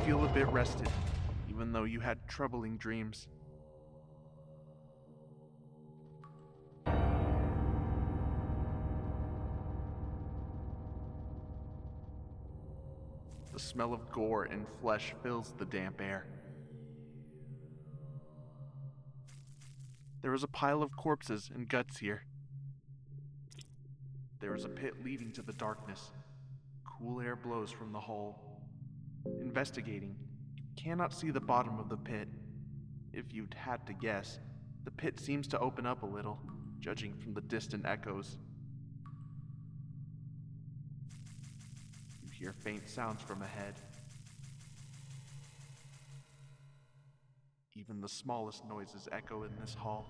feel a bit rested, even though you had troubling dreams. The smell of gore and flesh fills the damp air. There is a pile of corpses and guts here. There is a pit leading to the darkness. Cool air blows from the hole. Investigating, you cannot see the bottom of the pit. If you'd had to guess, the pit seems to open up a little, judging from the distant echoes. You hear faint sounds from ahead. Even the smallest noises echo in this hall.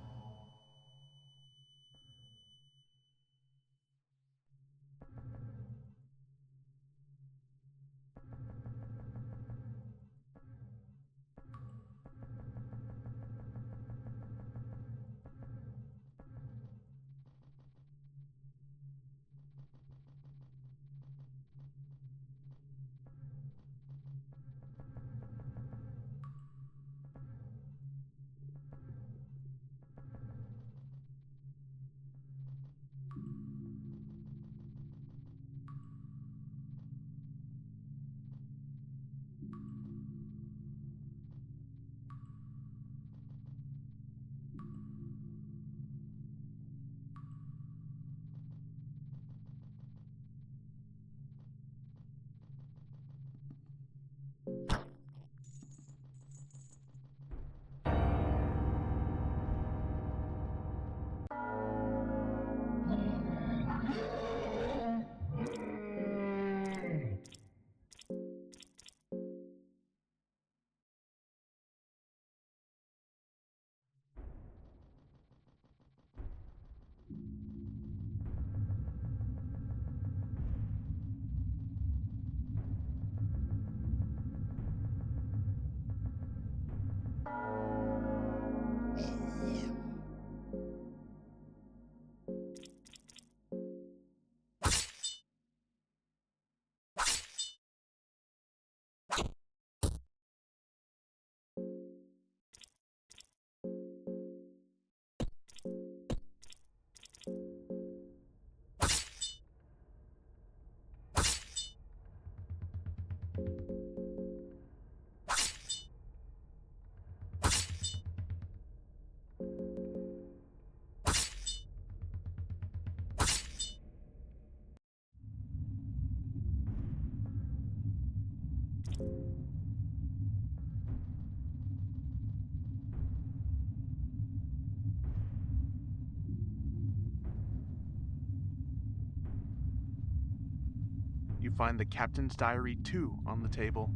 You find the captain's diary too on the table.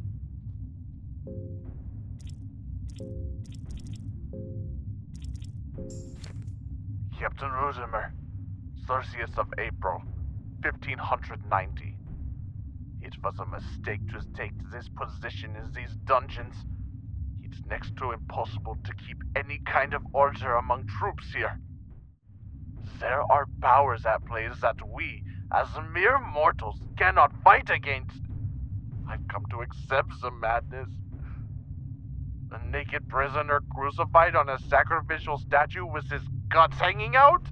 Captain Rosimer, 30th of April, 1590. It was a mistake to take this position in these dungeons. It's next to impossible to keep any kind of order among troops here. There are powers at play that we, as mere mortals, cannot fight against. I've come to accept the madness. A naked prisoner crucified on a sacrificial statue with his guts hanging out?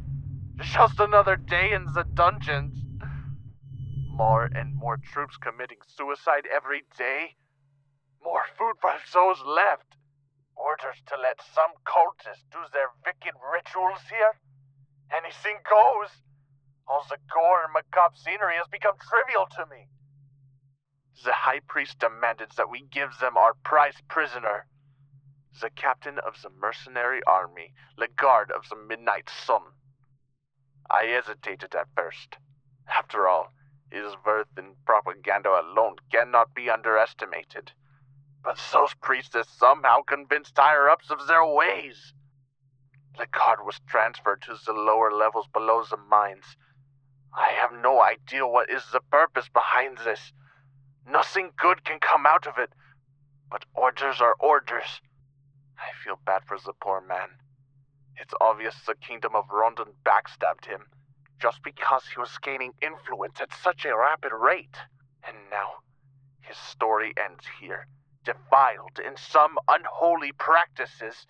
Just another day in the dungeons. More and more troops committing suicide every day. More food for those left. Orders to let some cultists do their wicked rituals here. Anything goes. All the gore and macabre scenery has become trivial to me. The high priest demanded that we give them our prized prisoner. The captain of the mercenary army, the guard of the midnight sun. I hesitated at first. After all, his worth in propaganda alone cannot be underestimated. But those priests somehow convinced higher-ups of their ways. The guard was transferred to the lower levels below the mines. I have no idea what is the purpose behind this. Nothing good can come out of it, but orders are orders. I feel bad for the poor man. It's obvious the kingdom of Rondon backstabbed him, just because he was gaining influence at such a rapid rate. And now, his story ends here, defiled in some unholy practices.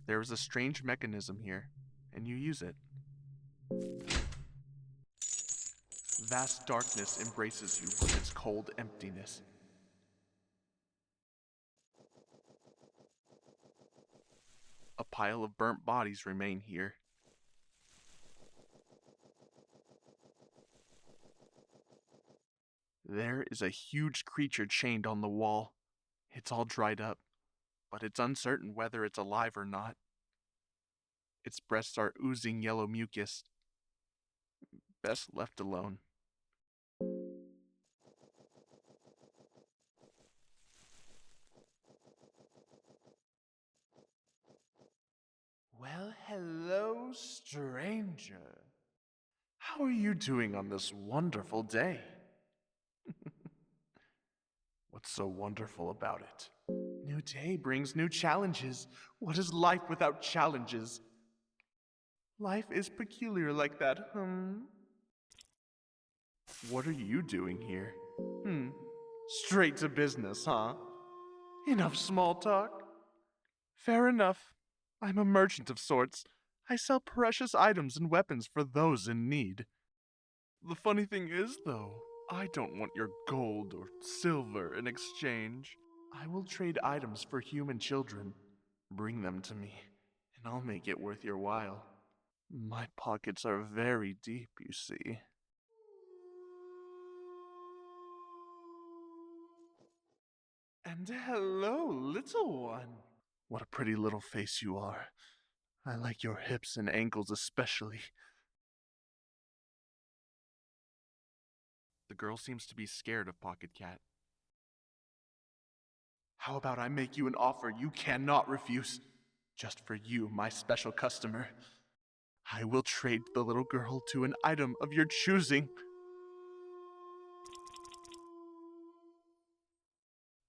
There is a strange mechanism here, and you use it. Vast darkness embraces you with its cold emptiness. A pile of burnt bodies remain here. There is a huge creature chained on the wall. It's all dried up, but it's uncertain whether it's alive or not. Its breasts are oozing yellow mucus. Best left alone. Well, hello, stranger. How are you doing on this wonderful day? What's so wonderful about it? New day brings new challenges. What is life without challenges? Life is peculiar like that, What are you doing here? Straight to business, huh? Enough small talk. Fair enough. I'm a merchant of sorts. I sell precious items and weapons for those in need. The funny thing is, though, I don't want your gold or silver in exchange. I will trade items for human children. Bring them to me, and I'll make it worth your while. My pockets are very deep, you see. And hello, little one. What a pretty little face you are. I like your hips and ankles especially. The girl seems to be scared of Pocket Cat. How about I make you an offer you cannot refuse? Just for you, my special customer. I will trade the little girl to an item of your choosing.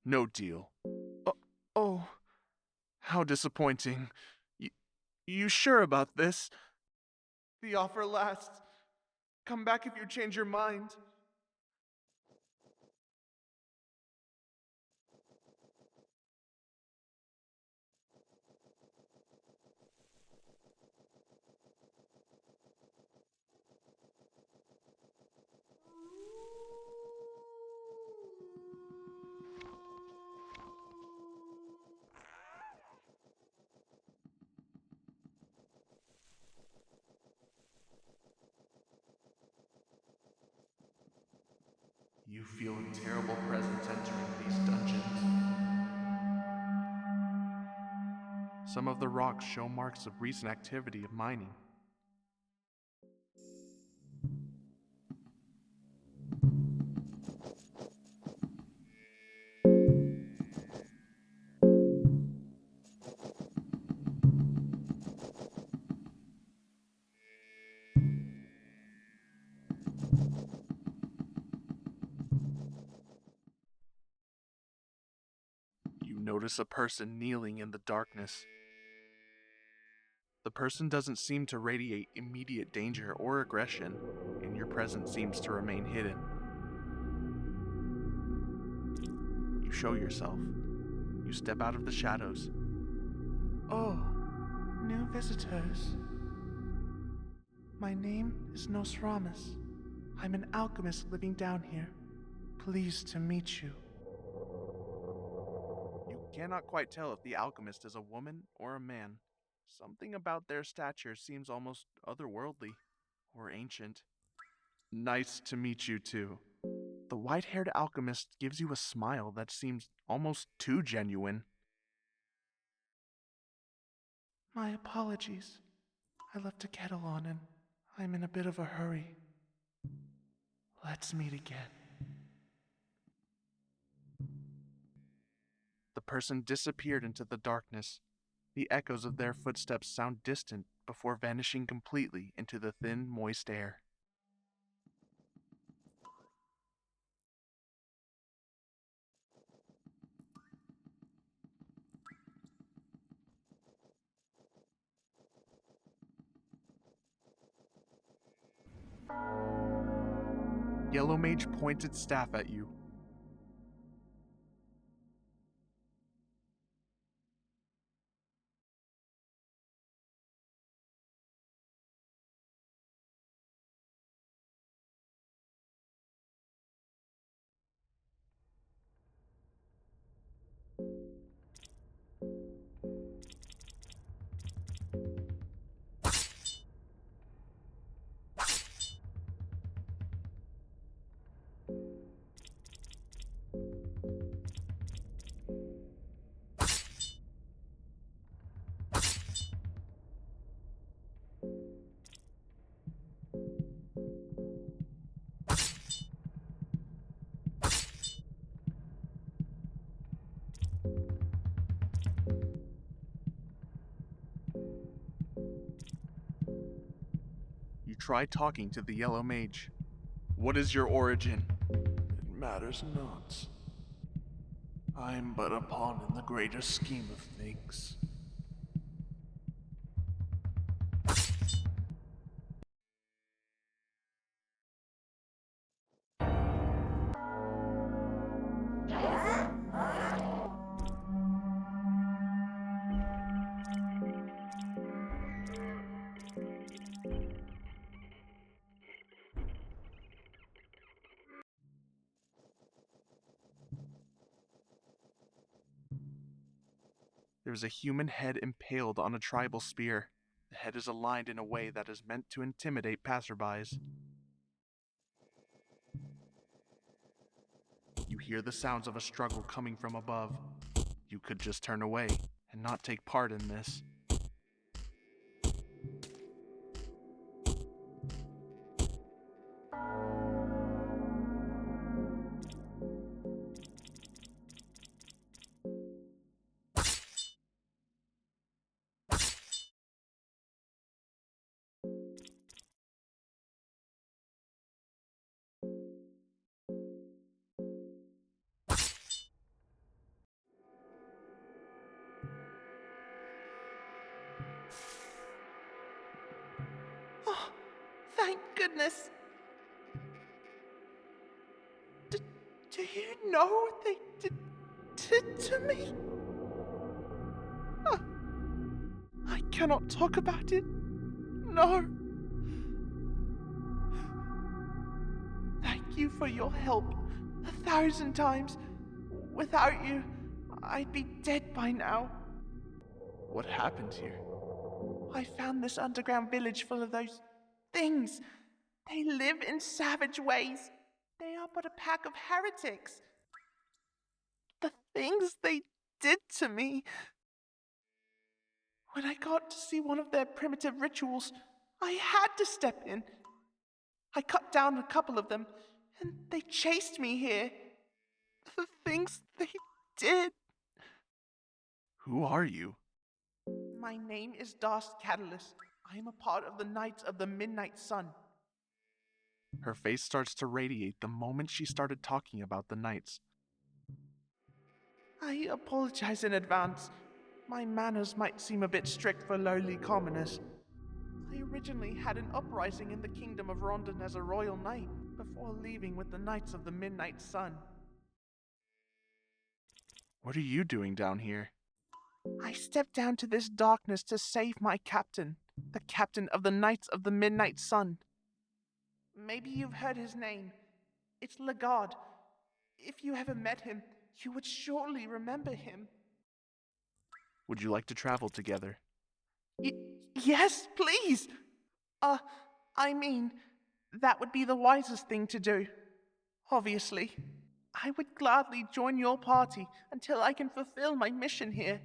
No deal. Oh, oh, how disappointing. You sure about this? The offer lasts. Come back if you change your mind. You feel a terrible presence entering these dungeons. Some of the rocks show marks of recent activity of mining. You notice a person kneeling in the darkness. The person doesn't seem to radiate immediate danger or aggression, and your presence seems to remain hidden. You show yourself. You step out of the shadows. Oh, new visitors. My name is Nosramus. I'm an alchemist living down here. Pleased to meet you. You cannot quite tell if the alchemist is a woman or a man. Something about their stature seems almost otherworldly or ancient. Nice to meet you, too. The white-haired alchemist gives you a smile that seems almost too genuine. My apologies. I left a kettle on and I'm in a bit of a hurry. Let's meet again. The person disappeared into the darkness. The echoes of their footsteps sound distant before vanishing completely into the thin, moist air. Yellow Mage points its staff at you. You try talking to the Yellow Mage. What is your origin? It matters not. I am but a pawn in the greater scheme of things. There's a human head impaled on a tribal spear. The head is aligned in a way that is meant to intimidate passerbys. You hear the sounds of a struggle coming from above. You could just turn away and not take part in this. Oh, thank goodness. Do you know what they did to me? I cannot talk about it. No. Thank you for your help 1,000 times. Without you, I'd be dead by now. What happened here? I found this underground village full of those things. They live in savage ways. They are but a pack of heretics. The things they did to me. When I got to see one of their primitive rituals, I had to step in. I cut down a couple of them, and they chased me here. The things they did. Who are you? My name is Darst Catalyst. I am a part of the Knights of the Midnight Sun. Her face starts to radiate the moment she started talking about the knights. I apologize in advance. My manners might seem a bit strict for lowly commoners. I originally had an uprising in the kingdom of Rondon as a royal knight before leaving with the Knights of the Midnight Sun. What are you doing down here? I stepped down to this darkness to save my captain, the captain of the Knights of the Midnight Sun. Maybe you've heard his name. It's Lagarde. If you ever met him, you would surely remember him. Would you like to travel together? Yes, please! I mean, that would be the wisest thing to do. Obviously. I would gladly join your party until I can fulfill my mission here.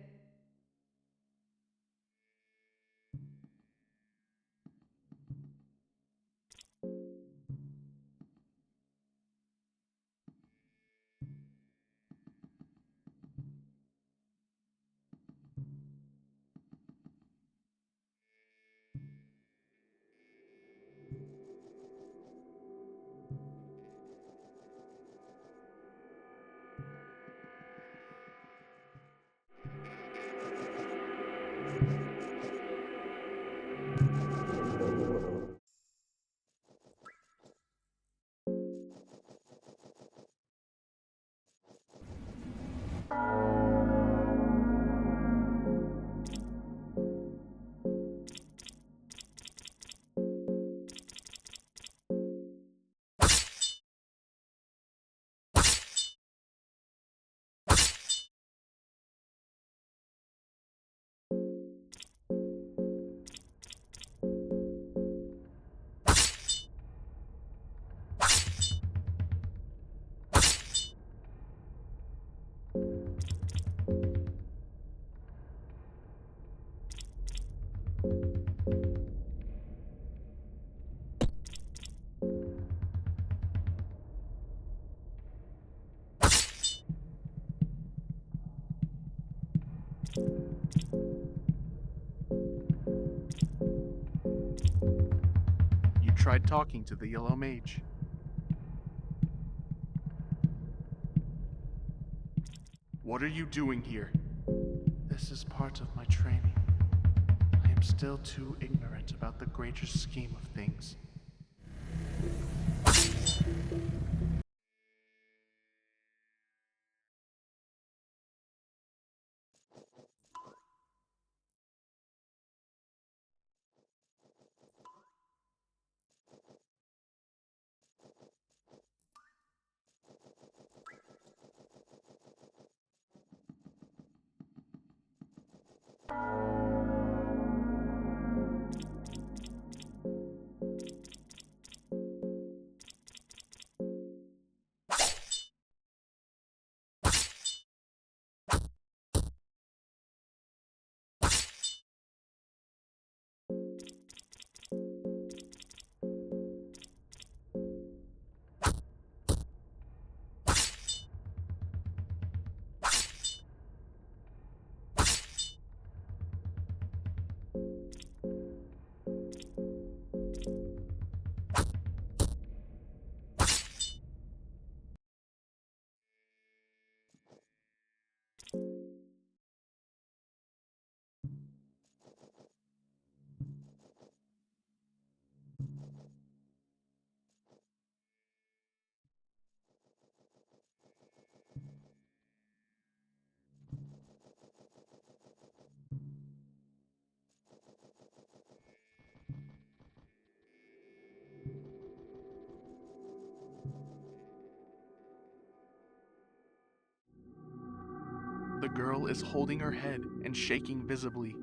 tried talking to the yellow mage. What are you doing here? This is part of my training. I am still too ignorant about the greater scheme of things. The girl is holding her head and shaking visibly.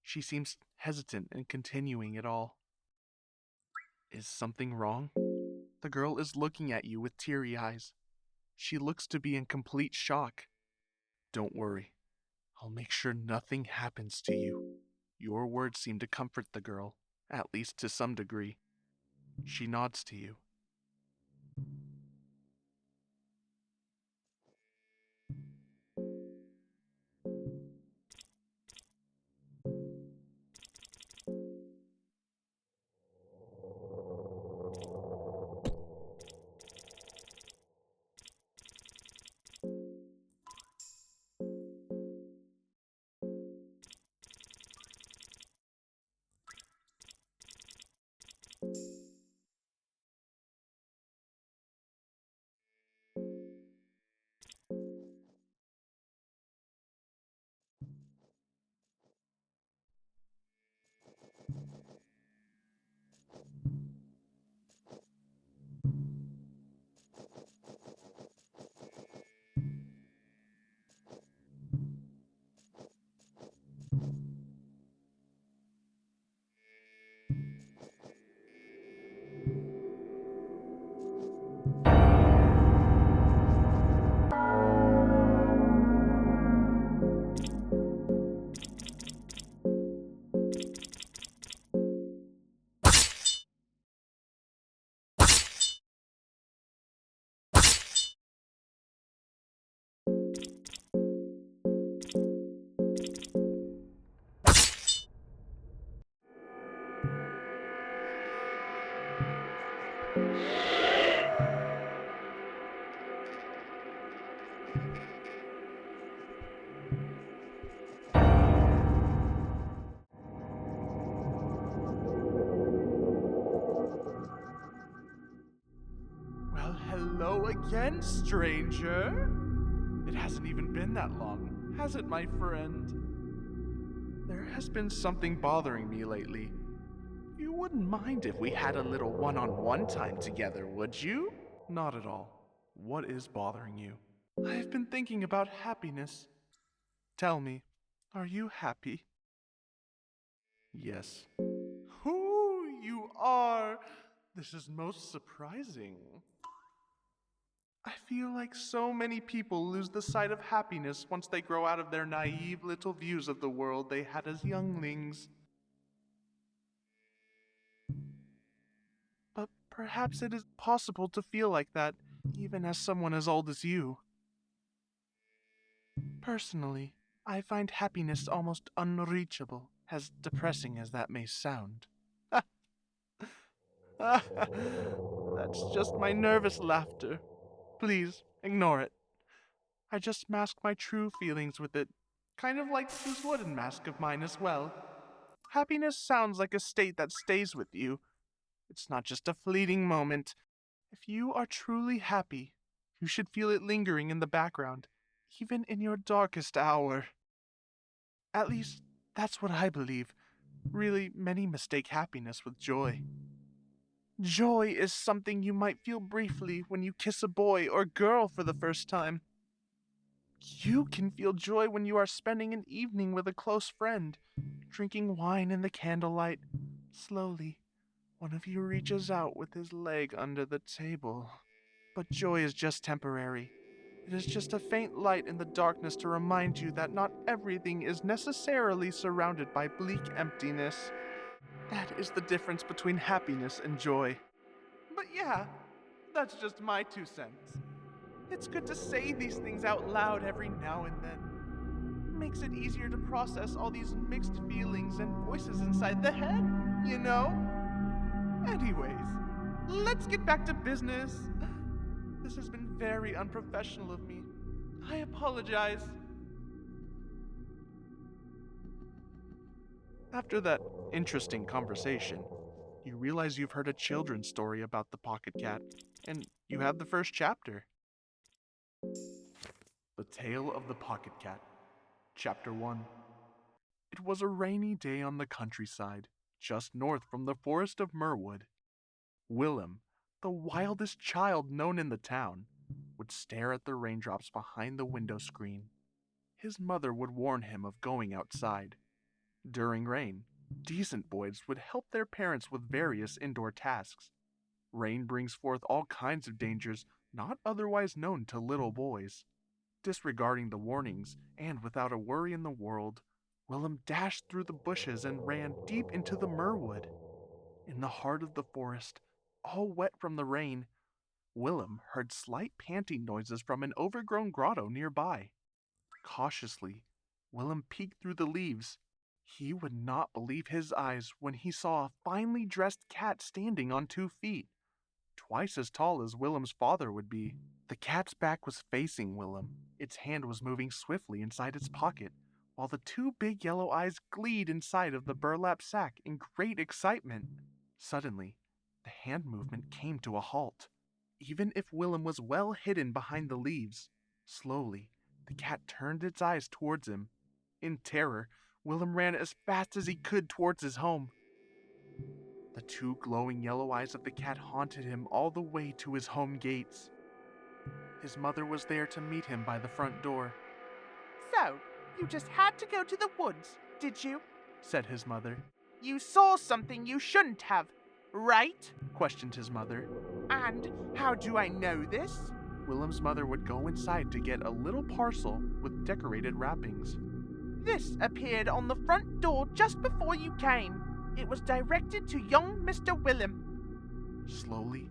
She seems hesitant in continuing it all. Is something wrong? The girl is looking at you with teary eyes. She looks to be in complete shock. Don't worry. I'll make sure nothing happens to you. Your words seem to comfort the girl, at least to some degree. She nods to you. Well, hello again, stranger. It hasn't even been that long, has it, my friend? There has been something bothering me lately. You wouldn't mind if we had a little one-on-one time together, would you? Not at all. What is bothering you? I have been thinking about happiness. Tell me, are you happy? Yes. Who you are! This is most surprising. I feel like so many people lose the sight of happiness once they grow out of their naive little views of the world they had as younglings. But Perhaps it is possible to feel like that, even as someone as old as you. Personally, I find happiness almost unreachable, as depressing as that may sound. That's just my nervous laughter. Please, ignore it. I just mask my true feelings with it, kind of like this wooden mask of mine as well. Happiness sounds like a state that stays with you. It's not just a fleeting moment. If you are truly happy, you should feel it lingering in the background, even in your darkest hour. At least, that's what I believe. Really, many mistake happiness with joy. Joy is something you might feel briefly when you kiss a boy or girl for the first time. You can feel joy when you are spending an evening with a close friend, drinking wine in the candlelight. Slowly, one of you reaches out with his leg under the table. But joy is just temporary. It is just a faint light in the darkness to remind you that not everything is necessarily surrounded by bleak emptiness. That is the difference between happiness and joy. But yeah, that's just my 2 cents. It's good to say these things out loud every now and then. Makes it easier to process all these mixed feelings and voices inside the head, you know? Anyways, let's get back to business. This has been very unprofessional of me. I apologize. After that interesting conversation, you realize you've heard a children's story about the pocket cat, and you have the first chapter. The Tale of the Pocket Cat, Chapter 1. It was a rainy day on the countryside, just north from the forest of Merwood. Willem, the wildest child known in the town, would stare at the raindrops behind the window screen. His mother would warn him of going outside. During rain, decent boys would help their parents with various indoor tasks. Rain brings forth all kinds of dangers not otherwise known to little boys. Disregarding the warnings, and without a worry in the world, Willem dashed through the bushes and ran deep into the Merwood. In the heart of the forest, all wet from the rain, Willem heard slight panting noises from an overgrown grotto nearby. Cautiously, Willem peeked through the leaves. He would not believe his eyes when he saw a finely dressed cat standing on 2 feet, twice as tall as Willem's father would be. The cat's back was facing Willem. Its hand was moving swiftly inside its pocket, while the 2 big yellow eyes gleamed inside of the burlap sack in great excitement. Suddenly, the hand movement came to a halt. Even if Willem was well hidden behind the leaves, slowly, the cat turned its eyes towards him. In terror, Willem ran as fast as he could towards his home. The 2 glowing yellow eyes of the cat haunted him all the way to his home gates. His mother was there to meet him by the front door. So, you just had to go to the woods, did you? Said his mother. You saw something you shouldn't have, right? Questioned his mother. And how do I know this? Willem's mother would go inside to get a little parcel with decorated wrappings. This appeared on the front door just before you came. It was directed to young Mr. Willem. Slowly,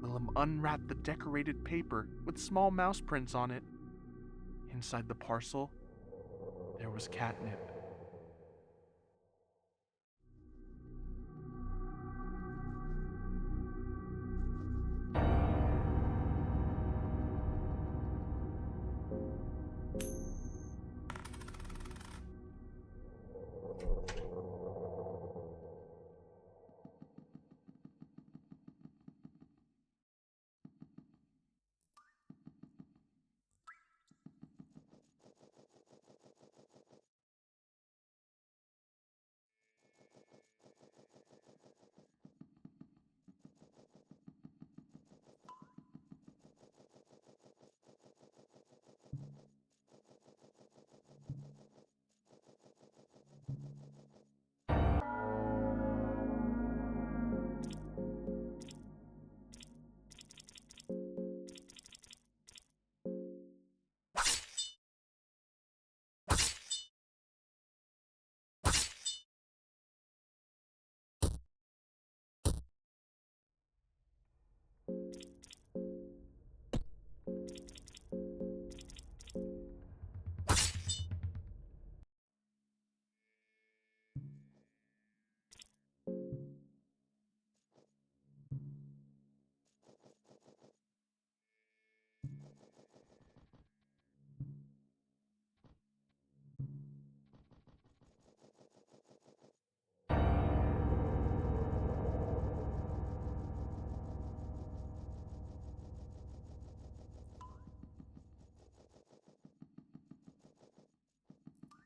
Willem unwrapped the decorated paper with small mouse prints on it. Inside the parcel, there was catnip.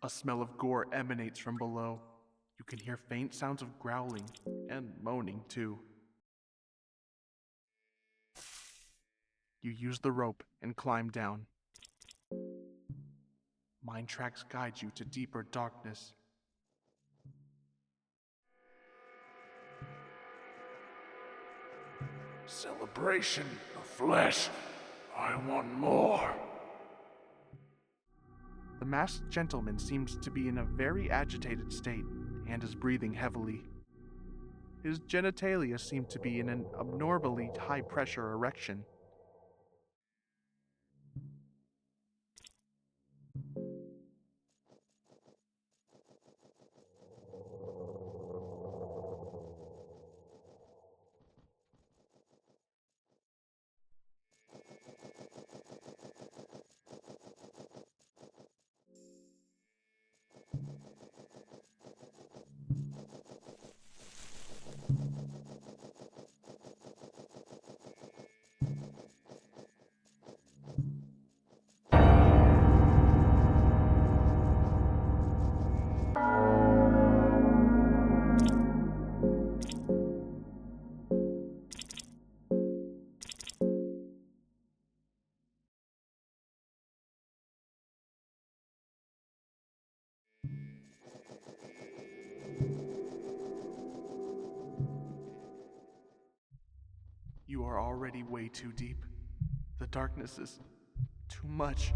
A smell of gore emanates from below. You can hear faint sounds of growling and moaning too. You use the rope and climb down. Mine tracks guide you to deeper darkness. Celebration of flesh. I want more. The masked gentleman seems to be in a very agitated state and is breathing heavily. His genitalia seem to be in an abnormally high-pressure erection. You are already way too deep. The darkness is too much.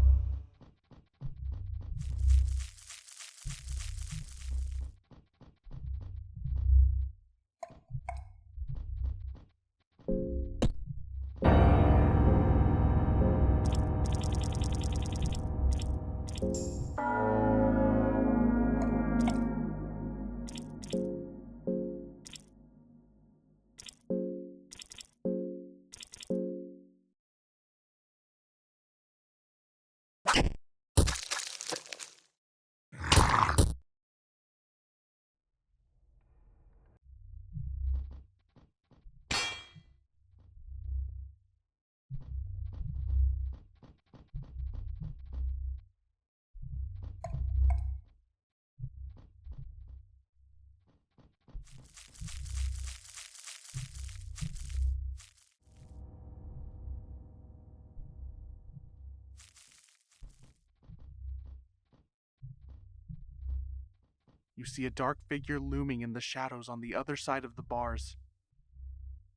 You see a dark figure looming in the shadows on the other side of the bars.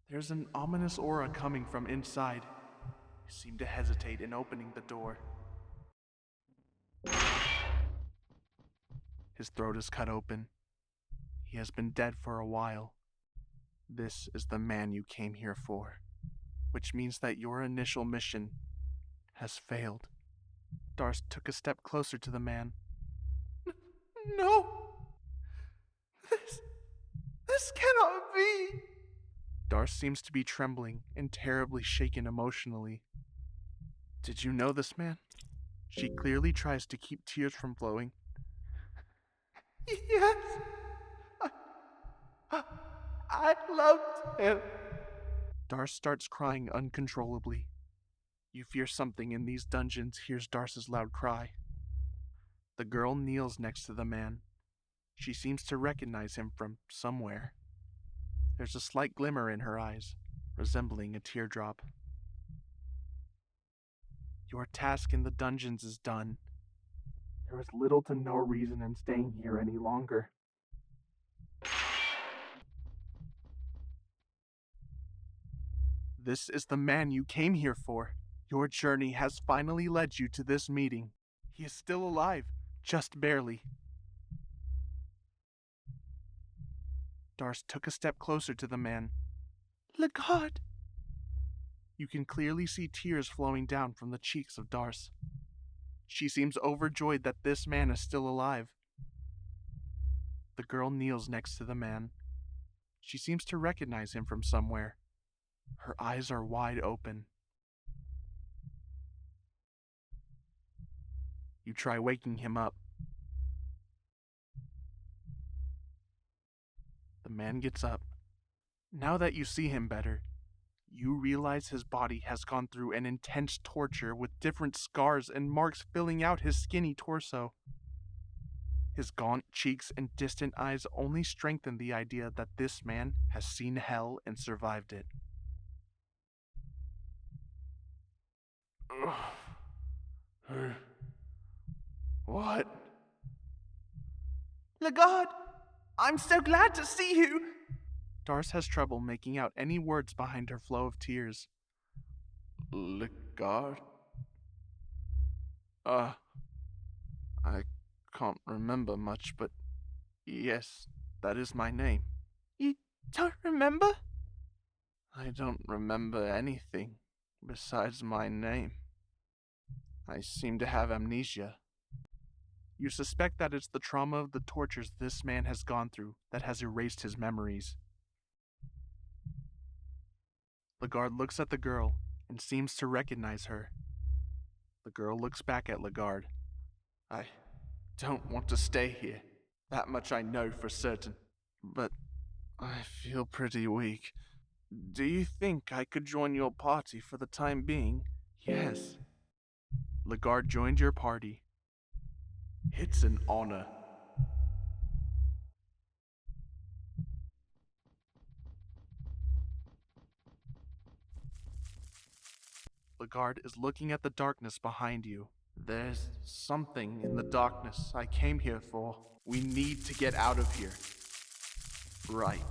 There's an ominous aura coming from inside. You seem to hesitate in opening the door. His throat is cut open. He has been dead for a while. This is the man you came here for, which means that your initial mission has failed. Darst took a step closer to the man. No! This cannot be! Darst seems to be trembling and terribly shaken emotionally. Did you know this man? She clearly tries to keep tears from flowing. Yes! I loved him. Darst starts crying uncontrollably. You fear something in these dungeons hears Darst's loud cry. The girl kneels next to the man. She seems to recognize him from somewhere. There's a slight glimmer in her eyes, resembling a teardrop. Your task in the dungeons is done. There is little to no reason in staying here any longer. This is the man you came here for. Your journey has finally led you to this meeting. He is still alive, just barely. Darst took a step closer to the man. Legard! You can clearly see tears flowing down from the cheeks of Darst. She seems overjoyed that this man is still alive. The girl kneels next to the man. She seems to recognize him from somewhere. Her eyes are wide open. You try waking him up. The man gets up. Now that you see him better, you realize his body has gone through an intense torture with different scars and marks filling out his skinny torso. His gaunt cheeks and distant eyes only strengthen the idea that this man has seen hell and survived it. What? Lagarde, I'm so glad to see you. Darce has trouble making out any words behind her flow of tears. Legard? I can't remember much, but yes, that is my name. You don't remember? I don't remember anything besides my name. I seem to have amnesia. You suspect that it's the trauma of the tortures this man has gone through that has erased his memories. Lagarde looks at the girl and seems to recognize her. The girl looks back at Lagarde. I don't want to stay here. That much I know for certain. But I feel pretty weak. Do you think I could join your party for the time being? Yes. Lagarde joined your party. It's an honor. Lagarde is looking at the darkness behind you. There's something in the darkness I came here for. We need to get out of here. Right.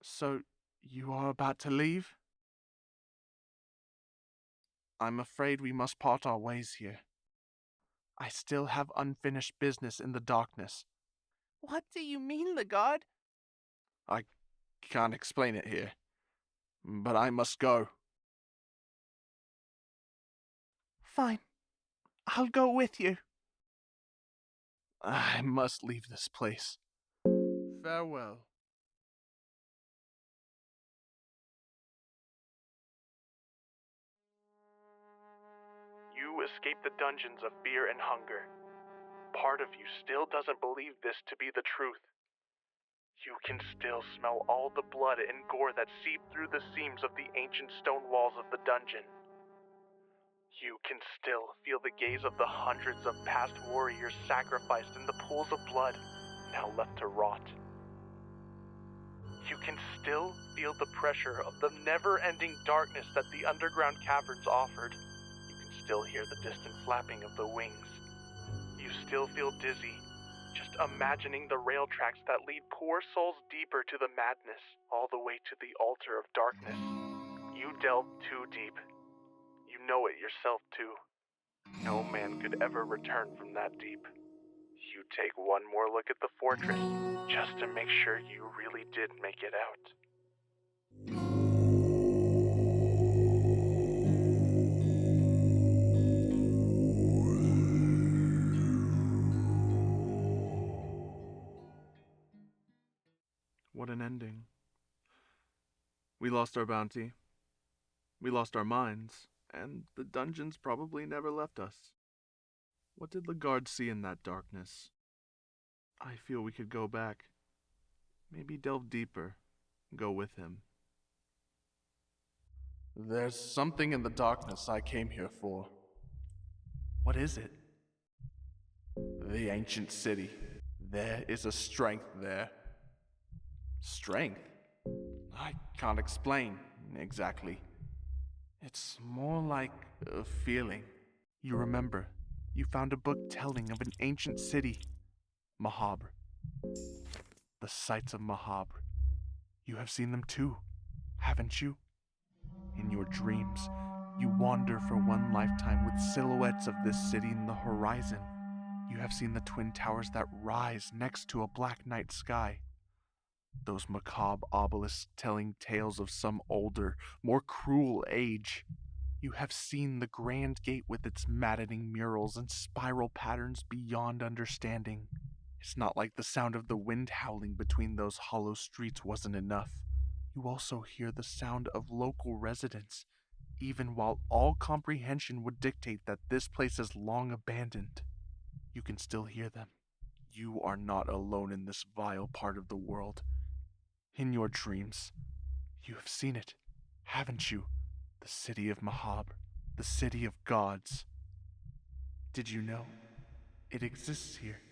So, you are about to leave? I'm afraid we must part our ways here. I still have unfinished business in the darkness. What do you mean, Legard? I can't explain it here, but I must go. Fine. I'll go with you. I must leave this place. Farewell. You escape the dungeons of fear and hunger. Part of you still doesn't believe this to be the truth. You can still smell all the blood and gore that seep through the seams of the ancient stone walls of the dungeon. You can still feel the gaze of the hundreds of past warriors sacrificed in the pools of blood, now left to rot. You can still feel the pressure of the never-ending darkness that the underground caverns offered. You can still hear the distant flapping of the wings. You still feel dizzy, just imagining the rail tracks that lead poor souls deeper to the madness, all the way to the altar of darkness. You delve too deep. You know it yourself, too. No man could ever return from that deep. You take one more look at the fortress, just to make sure you really did make it out. What an ending. We lost our bounty. We lost our minds, and the dungeons probably never left us. What did Legard see in that darkness? I feel we could go back. Maybe delve deeper. Go with him. There's something in the darkness I came here for. What is it? The ancient city. There is a strength there. Strength? I can't explain exactly. It's more like a feeling. You remember, you found a book telling of an ancient city, Mahabre. The sights of Mahabre. You have seen them too, haven't you? In your dreams, you wander for one lifetime with silhouettes of this city in the horizon. You have seen the twin towers that rise next to a black night sky. Those macabre obelisks telling tales of some older, more cruel age. You have seen the grand gate with its maddening murals and spiral patterns beyond understanding. It's not like the sound of the wind howling between those hollow streets wasn't enough. You also hear the sound of local residents, even while all comprehension would dictate that this place is long abandoned. You can still hear them. You are not alone in this vile part of the world. In your dreams, you have seen it, haven't you? The city of Mahabre, the city of gods. Did you know? It exists here,